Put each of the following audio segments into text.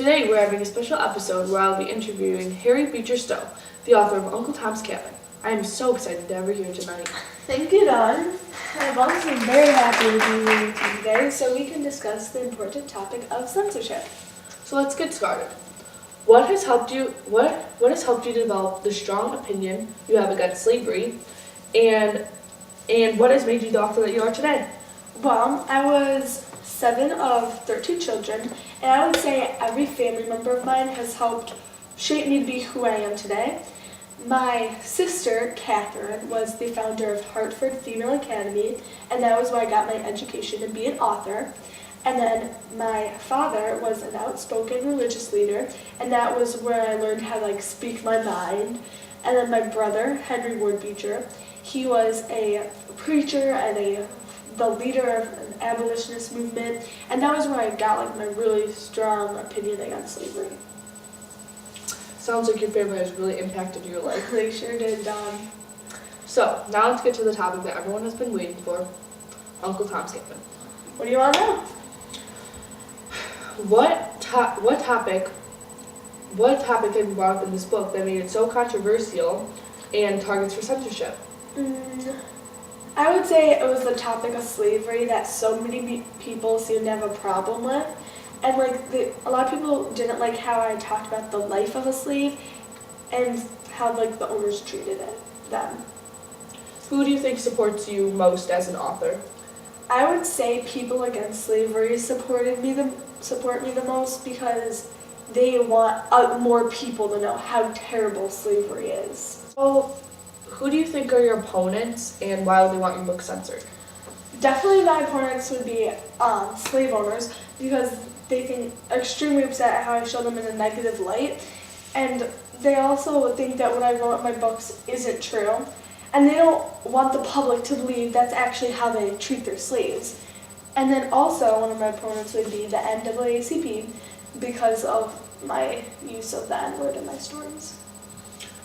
Today we're having a special episode where I'll be interviewing Harry Beecher Stowe, the author of Uncle Tom's Cabin. I am so excited to have her here tonight. Thank you, Dawn. I'm also very happy to be with you today so we can discuss the important topic of censorship. So let's get started. What has helped you develop the strong opinion you have against slavery, and what has made you the author that you are today? Well, I was 7 of 13 children, and I would say every family member of mine has helped shape me to be who I am today. My sister, Catherine, was the founder of Hartford Female Academy, and that was where I got my education to be an author. And then my father was an outspoken religious leader, and that was where I learned how to speak my mind. And then my brother, Henry Ward Beecher, he was a preacher and the leader of an abolitionist movement, and that was where I got my really strong opinion against slavery. Sounds like your family has really impacted your life. They sure did, Dawn. So now let's get to the topic that everyone has been waiting for, Uncle Tom's Cabin. What do you want to know? What topic have you brought up in this book that made it so controversial and targets for censorship? I would say it was the topic of slavery that so many people seem to have a problem with. And a lot of people didn't like how I talked about the life of a slave and how the owners treated them. Who do you think supports you most as an author? I would say people against slavery support me the most because they want more people to know how terrible slavery is. So, who do you think are your opponents, and why would they want your book censored? Definitely my opponents would be slave owners because they think extremely upset at how I show them in a negative light, and they also think that what I wrote in my books isn't true, and they don't want the public to believe that's actually how they treat their slaves. And then also one of my opponents would be the NAACP because of my use of the N-word in my stories.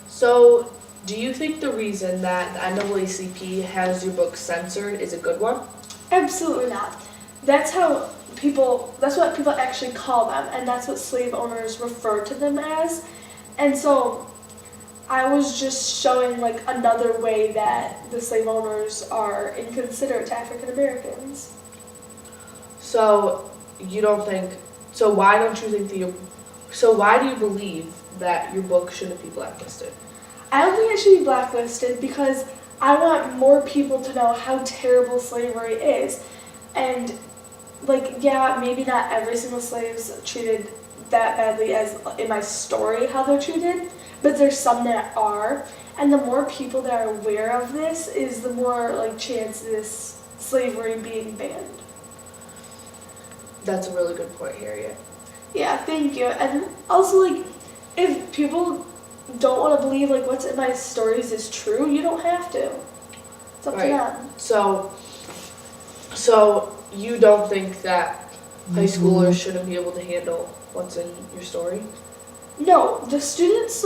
So, do you think the reason that the NAACP has your book censored is a good one? Absolutely not. That's what people actually call them, and that's what slave owners refer to them as. And so I was just showing another way that the slave owners are inconsiderate to African Americans. So why do you believe that your book shouldn't be blacklisted? I don't think it should be blacklisted because I want more people to know how terrible slavery is. And maybe not every single slave's treated that badly as in my story how they're treated, but there's some that are. And the more people that are aware of this is the more chance of this slavery being banned. That's a really good point, Harriet. Yeah, thank you. And also if people don't want to believe what's in my stories is true, you don't have to. It's up to them. So you don't think that high schoolers shouldn't be able to handle what's in your story? No, the students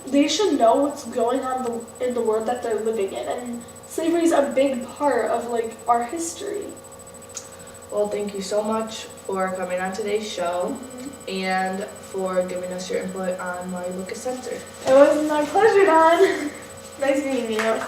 they should know what's going on in the world that they're living in, and slavery is a big part of our history. Well, thank you so much for coming on today's show and for giving us your input on why your book is censored. It was my pleasure, Dawn. Nice meeting you.